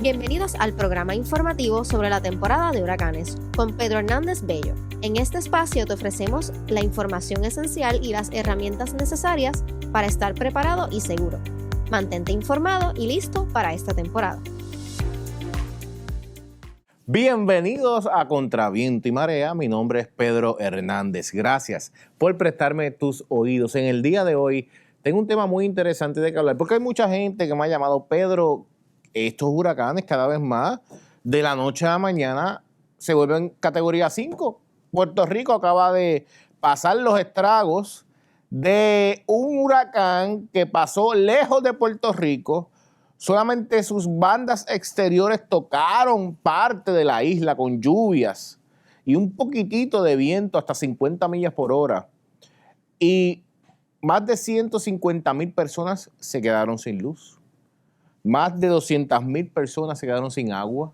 Bienvenidos al programa informativo sobre la temporada de huracanes con Pedro Hernández Bello. En este espacio te ofrecemos la información esencial y las herramientas necesarias para estar preparado y seguro. Mantente informado y listo para esta temporada. Bienvenidos a Contra Viento y Marea. Mi nombre es Pedro Hernández. Gracias por prestarme tus oídos. En el día de hoy tengo un tema muy interesante de que hablar, porque hay mucha gente que me ha llamado: Pedro, estos huracanes cada vez más, de la noche a la mañana, se vuelven categoría 5. Puerto Rico acaba de pasar los estragos de un huracán que pasó lejos de Puerto Rico. Solamente sus bandas exteriores tocaron parte de la isla con lluvias y un poquitito de viento hasta 50 millas por hora. Y más de 150,000 personas se quedaron sin luz. Más de 200,000 personas se quedaron sin agua.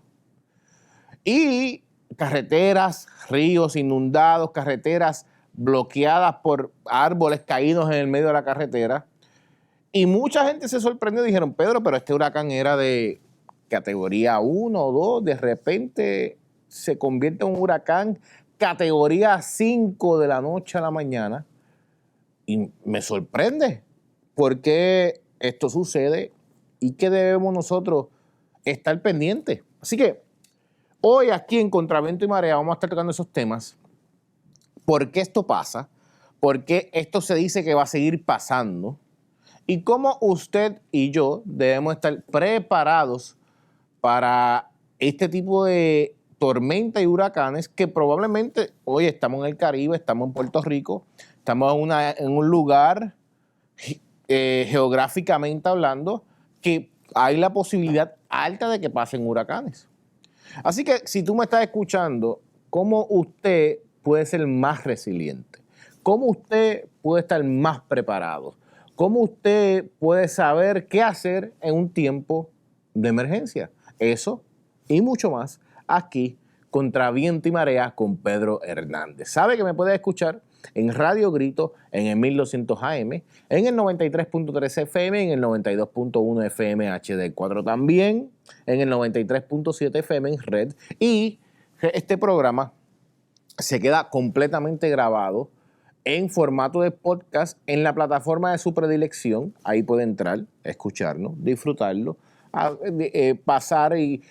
Y carreteras, ríos inundados, carreteras bloqueadas por árboles caídos en el medio de la carretera. Y mucha gente se sorprendió y dijeron: Pedro, pero este huracán era de categoría 1 o 2, de repente se convierte en un huracán categoría 5 de la noche a la mañana. Y me sorprende por qué esto sucede y que debemos nosotros estar pendientes. Así que hoy aquí en Contra Viento y Marea vamos a estar tocando esos temas. ¿Por qué esto pasa? ¿Por qué esto se dice que va a seguir pasando? Y cómo usted y yo debemos estar preparados para este tipo de tormenta y huracanes que probablemente hoy estamos en el Caribe, estamos en Puerto Rico, estamos en un lugar geográficamente hablando que hay la posibilidad alta de que pasen huracanes. Así que si tú me estás escuchando, ¿cómo usted puede ser más resiliente? ¿Cómo usted puede estar más preparado? ¿Cómo usted puede saber qué hacer en un tiempo de emergencia? Eso y mucho más aquí, Contra Viento y Marea, con Pedro Hernández. Sabe que me puede escuchar en Radio Grito, en el 1200 AM, en el 93.3 FM, en el 92.1 FM HD4 también, en el 93.7 FM en Red. Y este programa se queda completamente grabado en formato de podcast en la plataforma de su predilección. Ahí puede entrar, escucharnos, disfrutarlo, pasar y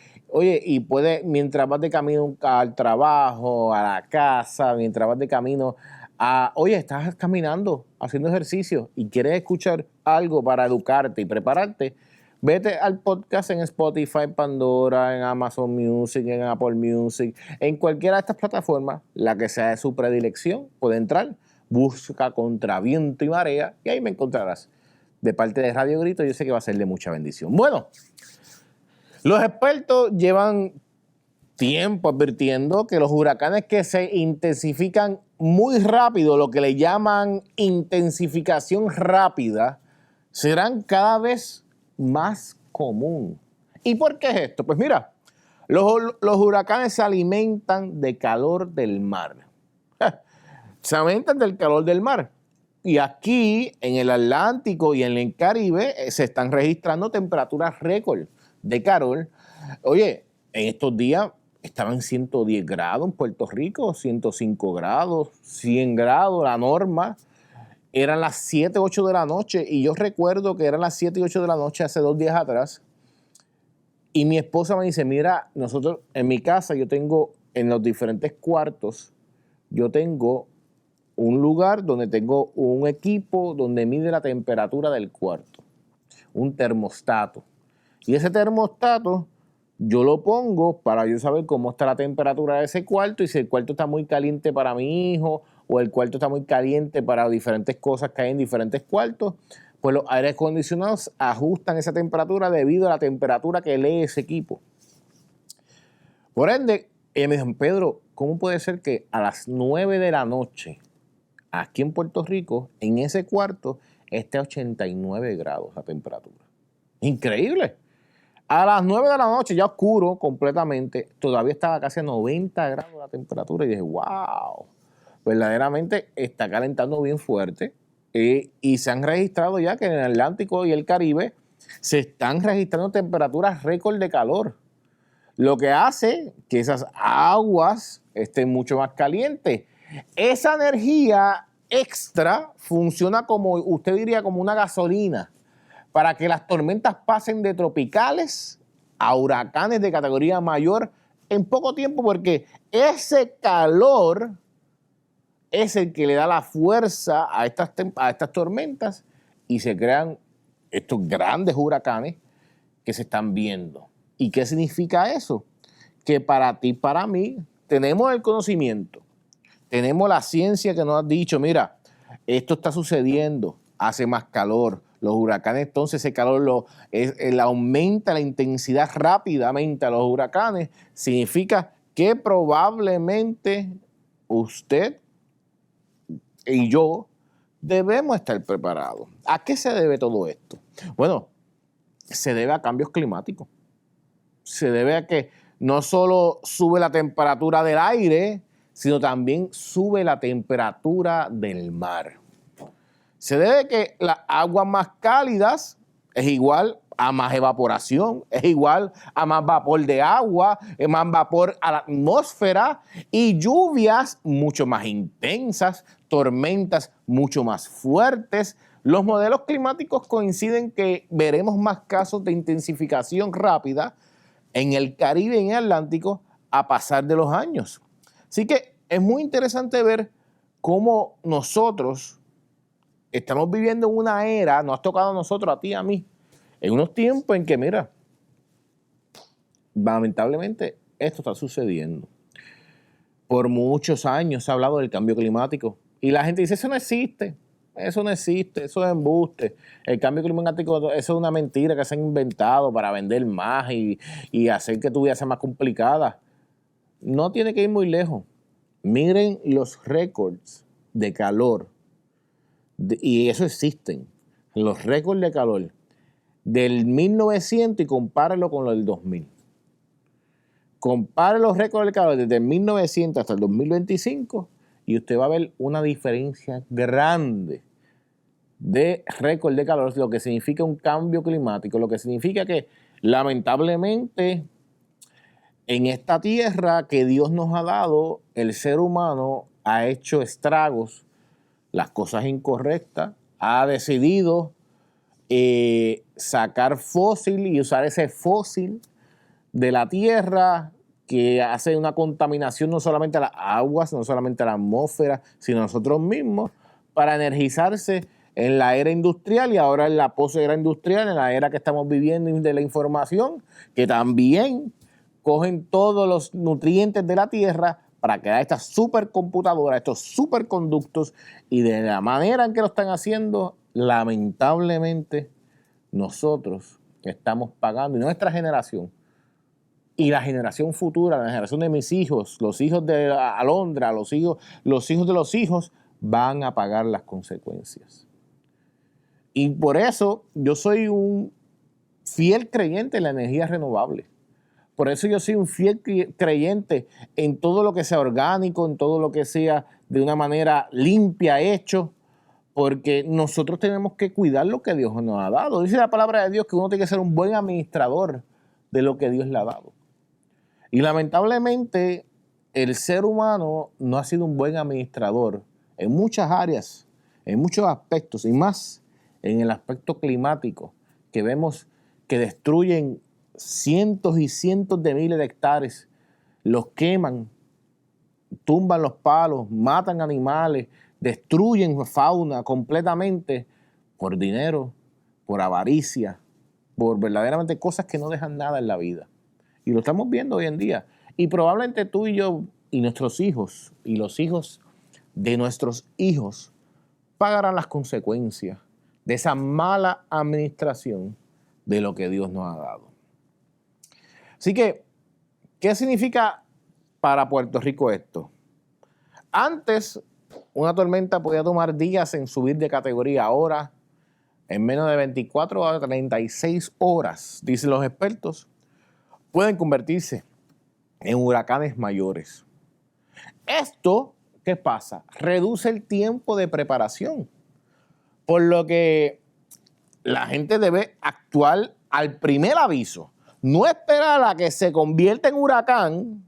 puede, mientras vas de camino al trabajo, a la casa, mientras vas de camino estás caminando, haciendo ejercicio y quieres escuchar algo para educarte y prepararte, vete al podcast en Spotify, Pandora, en Amazon Music, en Apple Music, en cualquiera de estas plataformas, la que sea de su predilección, puede entrar, busca Contra Viento y Marea y ahí me encontrarás. De parte de Radio Grito, yo sé que va a ser de mucha bendición. Bueno, los expertos llevan tiempo advirtiendo que los huracanes que se intensifican muy rápido, lo que le llaman intensificación rápida, serán cada vez más común. ¿Y por qué es esto? Pues mira, los huracanes se alimentan de calor del mar. Se alimentan del calor del mar. Y aquí, en el Atlántico y en el Caribe, se están registrando temperaturas récord de calor. Oye, en estos días estaban 110 grados en Puerto Rico, 105 grados, 100 grados, la norma. Eran las 7, 8 de la noche y yo recuerdo que eran las 7 y 8 de la noche hace 2 días atrás. Y mi esposa me dice: mira, nosotros en mi casa yo tengo en los diferentes cuartos, yo tengo un lugar donde tengo un equipo donde mide la temperatura del cuarto, un termostato. Y ese termostato yo lo pongo para yo saber cómo está la temperatura de ese cuarto y si el cuarto está muy caliente para mi hijo o el cuarto está muy caliente para diferentes cosas que hay en diferentes cuartos, pues los aires acondicionados ajustan esa temperatura debido a la temperatura que lee ese equipo. Por ende, ella me dijo: Pedro, ¿cómo puede ser que a las 9 de la noche aquí en Puerto Rico, en ese cuarto, esté a 89 grados la temperatura? Increíble. A las 9 de la noche, ya oscuro completamente, todavía estaba casi a 90 grados la temperatura. Y dije: wow, verdaderamente está calentando bien fuerte. Y se han registrado ya que en el Atlántico y el Caribe se están registrando temperaturas récord de calor. lo que hace que esas aguas estén mucho más calientes. Esa energía extra funciona como, usted diría, como una gasolina para que las tormentas pasen de tropicales a huracanes de categoría mayor en poco tiempo, porque ese calor es el que le da la fuerza a estas tormentas y se crean estos grandes huracanes que se están viendo. ¿Y qué significa eso? Que para ti, para mí, tenemos el conocimiento, tenemos la ciencia que nos ha dicho, mira, esto está sucediendo, hace más calor, los huracanes, entonces ese calor aumenta la intensidad rápidamente a los huracanes, significa que probablemente usted y yo debemos estar preparados. ¿A qué se debe todo esto? Bueno, se debe a cambios climáticos. Se debe a que no solo sube la temperatura del aire, sino también sube la temperatura del mar. Se debe a que las aguas más cálidas es igual a más evaporación, es igual a más vapor de agua, es más vapor a la atmósfera y lluvias mucho más intensas, tormentas mucho más fuertes. Los modelos climáticos coinciden que veremos más casos de intensificación rápida en el Caribe y en el Atlántico a pasar de los años. Así que es muy interesante ver cómo nosotros estamos viviendo en una era, nos ha tocado a nosotros, a ti, a mí, en unos tiempos en que, mira, lamentablemente esto está sucediendo. Por muchos años se ha hablado del cambio climático y la gente dice, eso no existe, eso es embuste. El cambio climático, eso es una mentira que se han inventado para vender más y hacer que tu vida sea más complicada. No tiene que ir muy lejos. Miren los récords de calor, y eso existen, los récords de calor del 1900 y compárelo con los del 2000. Compare los récords de calor desde el 1900 hasta el 2025 y usted va a ver una diferencia grande de récord de calor, lo que significa un cambio climático, lo que significa que lamentablemente en esta tierra que Dios nos ha dado, el ser humano ha hecho estragos, las cosas incorrectas, ha decidido sacar fósil y usar ese fósil de la tierra que hace una contaminación no solamente a las aguas, no solamente a la atmósfera, sino a nosotros mismos, para energizarse en la era industrial y ahora en la posera industrial, en la era que estamos viviendo de la información, que también cogen todos los nutrientes de la tierra para crear estas supercomputadoras, estos superconductos, y de la manera en que lo están haciendo, lamentablemente, nosotros estamos pagando, y nuestra generación, y la generación futura, la generación de mis hijos, los hijos de Alondra, los hijos de los hijos, van a pagar las consecuencias. Y por eso yo soy un fiel creyente en la energía renovable. Por eso yo soy un fiel creyente en todo lo que sea orgánico, en todo lo que sea de una manera limpia hecho, porque nosotros tenemos que cuidar lo que Dios nos ha dado. Dice la palabra de Dios que uno tiene que ser un buen administrador de lo que Dios le ha dado. Y lamentablemente el ser humano no ha sido un buen administrador en muchas áreas, en muchos aspectos, y más en el aspecto climático, que vemos que destruyen cientos y cientos de miles de hectáreas, los queman, tumban los palos, matan animales, destruyen fauna completamente por dinero, por avaricia, por verdaderamente cosas que no dejan nada en la vida. Y lo estamos viendo hoy en día. Y probablemente tú y yo y nuestros hijos y los hijos de nuestros hijos pagarán las consecuencias de esa mala administración de lo que Dios nos ha dado. Así que, ¿qué significa para Puerto Rico esto? Antes, una tormenta podía tomar días en subir de categoría. Ahora, en menos de 24 a 36 horas, dicen los expertos, pueden convertirse en huracanes mayores. Esto, ¿qué pasa? Reduce el tiempo de preparación, por lo que la gente debe actuar al primer aviso. No esperar a que se convierta en huracán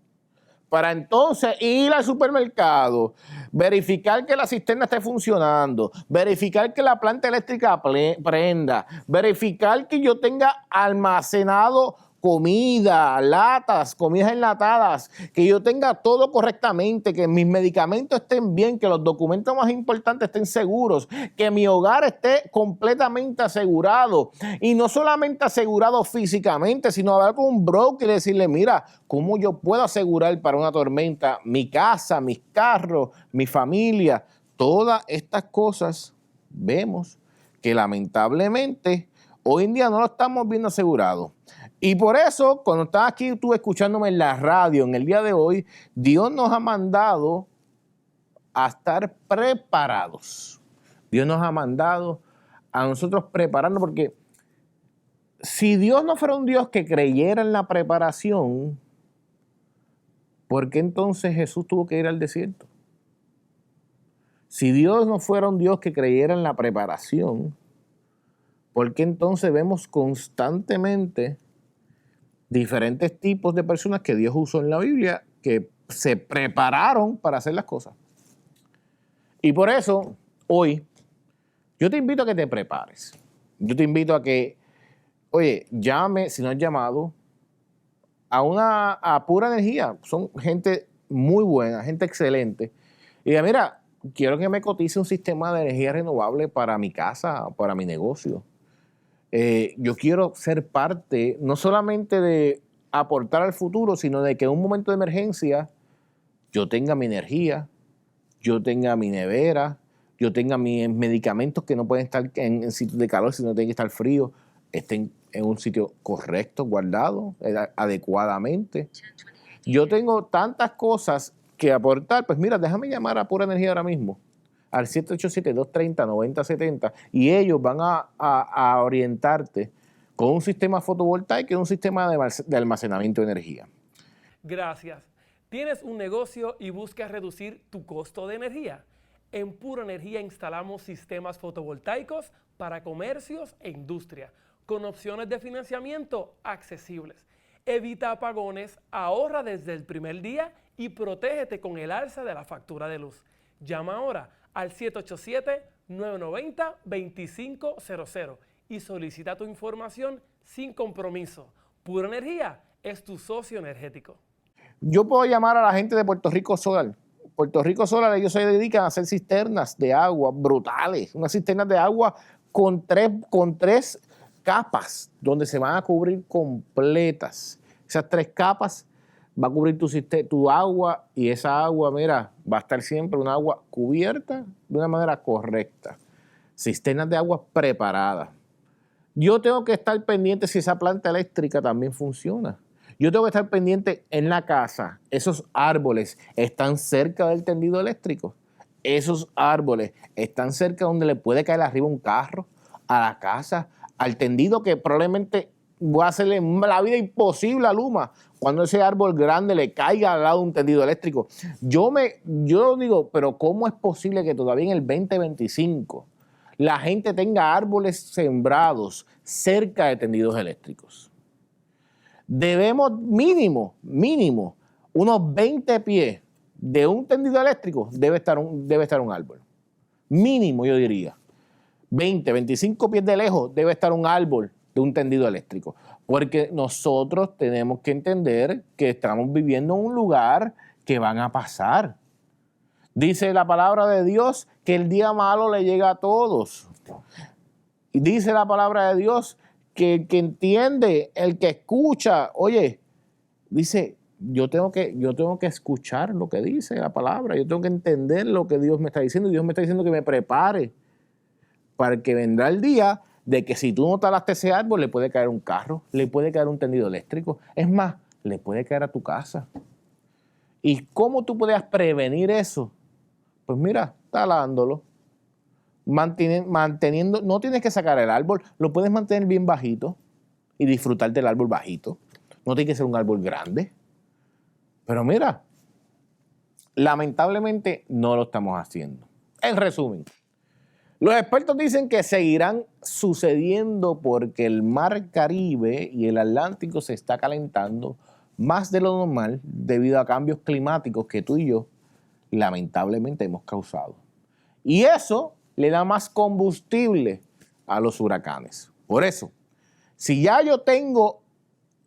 para entonces ir al supermercado, verificar que la cisterna esté funcionando, verificar que la planta eléctrica prenda, verificar que yo tenga almacenado comida, latas, comidas enlatadas, que yo tenga todo correctamente, que mis medicamentos estén bien, que los documentos más importantes estén seguros, que mi hogar esté completamente asegurado. Y no solamente asegurado físicamente, sino hablar con un broker y decirle, mira, ¿cómo yo puedo asegurar para una tormenta mi casa, mis carros, mi familia? Todas estas cosas vemos que lamentablemente hoy en día no lo estamos viendo asegurado. Y por eso, cuando estás aquí tú escuchándome en la radio en el día de hoy, Dios nos ha mandado a estar preparados. Dios nos ha mandado a nosotros prepararnos, porque si Dios no fuera un Dios que creyera en la preparación, ¿por qué entonces Jesús tuvo que ir al desierto? Si Dios no fuera un Dios que creyera en la preparación, ¿por qué entonces vemos constantemente diferentes tipos de personas que Dios usó en la Biblia que se prepararon para hacer las cosas? Y por eso, hoy, yo te invito a que te prepares. Yo te invito a que, oye, llame, si no has llamado, a Pura Energía. Son gente muy buena, gente excelente. Y diga, mira, quiero que me cotice un sistema de energía renovable para mi casa, para mi negocio. Yo quiero ser parte, no solamente de aportar al futuro, sino de que en un momento de emergencia yo tenga mi energía, yo tenga mi nevera, yo tenga mis medicamentos que no pueden estar en sitios de calor, sino tienen que estar fríos, estén en un sitio correcto, guardado, adecuadamente. Yo tengo tantas cosas que aportar. Pues mira, déjame llamar a Pura Energía ahora mismo, al 787-230-9070, y ellos van a orientarte con un sistema fotovoltaico y un sistema de almacenamiento de energía. Gracias. ¿Tienes un negocio y buscas reducir tu costo de energía? En Pura Energía instalamos sistemas fotovoltaicos para comercios e industria, con opciones de financiamiento accesibles. Evita apagones, ahorra desde el primer día y protégete con el alza de la factura de luz. Llama ahora al 787-990-2500 y solicita tu información sin compromiso. Pura Energía es tu socio energético. Yo puedo llamar a la gente de Puerto Rico Solar. Puerto Rico Solar, ellos se dedican a hacer cisternas de agua brutales, unas cisternas de agua con tres capas, donde se van a cubrir completas. Esas 3 capas va a cubrir tu agua, y esa agua, mira, va a estar siempre un agua cubierta de una manera correcta. Cisternas de agua preparadas. Yo tengo que estar pendiente si esa planta eléctrica también funciona. Yo tengo que estar pendiente en la casa. Esos árboles están cerca del tendido eléctrico. Esos árboles están cerca donde le puede caer arriba un carro, a la casa, al tendido, que probablemente va a hacerle la vida imposible a Luma cuando ese árbol grande le caiga al lado de un tendido eléctrico. Yo digo, pero ¿cómo es posible que todavía en el 2025 la gente tenga árboles sembrados cerca de tendidos eléctricos? Debemos mínimo, unos 20 pies de un tendido eléctrico debe estar un árbol. Mínimo, yo diría. 20, 25 pies de lejos debe estar un árbol de un tendido eléctrico. Porque nosotros tenemos que entender que estamos viviendo en un lugar que van a pasar. Dice la palabra de Dios que el día malo le llega a todos. Y dice la palabra de Dios que el que entiende, el que escucha, oye, dice, yo tengo que escuchar lo que dice la palabra, yo tengo que entender lo que Dios me está diciendo, y Dios me está diciendo que me prepare, para que vendrá el día de que si tú no talaste ese árbol, le puede caer un carro, le puede caer un tendido eléctrico, es más, le puede caer a tu casa. ¿Y cómo tú puedes prevenir eso? Pues mira, talándolo, manteniendo, no tienes que sacar el árbol, lo puedes mantener bien bajito y disfrutar del árbol bajito. No tiene que ser un árbol grande. Pero mira, lamentablemente no lo estamos haciendo. En resumen, Los expertos dicen que seguirán sucediendo porque el mar Caribe y el Atlántico se está calentando más de lo normal debido a cambios climáticos que tú y yo lamentablemente hemos causado. Y eso le da más combustible a los huracanes. Por eso, si ya yo tengo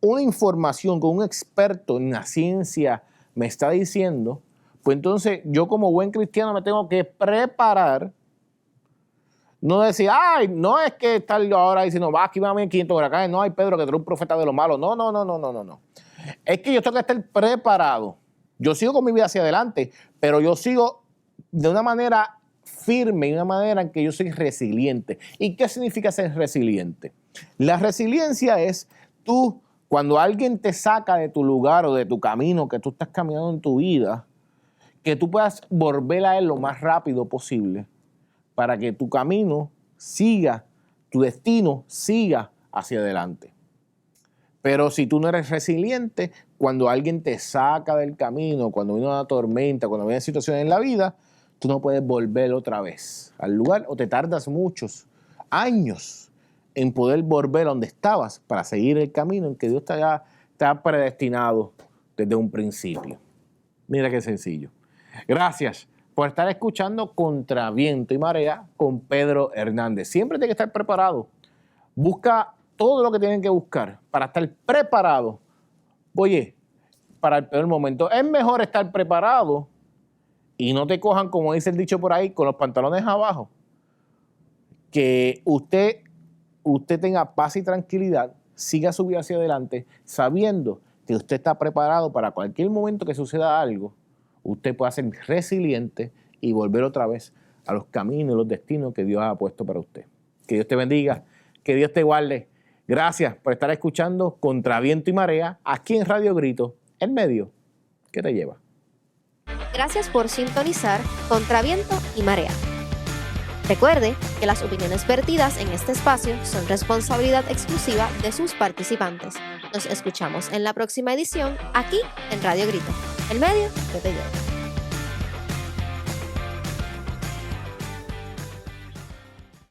una información que un experto en la ciencia me está diciendo, pues entonces yo como buen cristiano me tengo que preparar. No decir, ay, no es que estar ahora diciendo, va, aquí van a venir 500 huracanes. No, hay Pedro que tú eres un profeta de lo malo. No. Es que yo tengo que estar preparado. Yo sigo con mi vida hacia adelante, pero yo sigo de una manera firme, de una manera en que yo soy resiliente. ¿Y qué significa ser resiliente? La resiliencia es tú, cuando alguien te saca de tu lugar o de tu camino que tú estás caminando en tu vida, que tú puedas volver a él lo más rápido posible para que tu camino siga, tu destino siga hacia adelante. Pero si tú no eres resiliente, cuando alguien te saca del camino, cuando viene una tormenta, cuando vienen situaciones en la vida, tú no puedes volver otra vez al lugar o te tardas muchos años en poder volver a donde estabas para seguir el camino en que Dios te ha predestinado desde un principio. Mira qué sencillo. Gracias por estar escuchando Contra Viento y Marea con Pedro Hernández. Siempre tiene que estar preparado. Busca todo lo que tienen que buscar para estar preparado. Oye, para el peor momento. Es mejor estar preparado y no te cojan, como dice el dicho por ahí, con los pantalones abajo. Que usted tenga paz y tranquilidad, siga su vida hacia adelante, sabiendo que usted está preparado para cualquier momento que suceda algo. Usted puede ser resiliente y volver otra vez a los caminos y los destinos que Dios ha puesto para usted. Que Dios te bendiga, que Dios te guarde. Gracias por estar escuchando Contra Viento y Marea aquí en Radio Grito, el medio que te lleva. Gracias por sintonizar Contra Viento y Marea. Recuerde que las opiniones vertidas en este espacio son responsabilidad exclusiva de sus participantes. Nos escuchamos en la próxima edición aquí en Radio Grito, el medio que te lleva.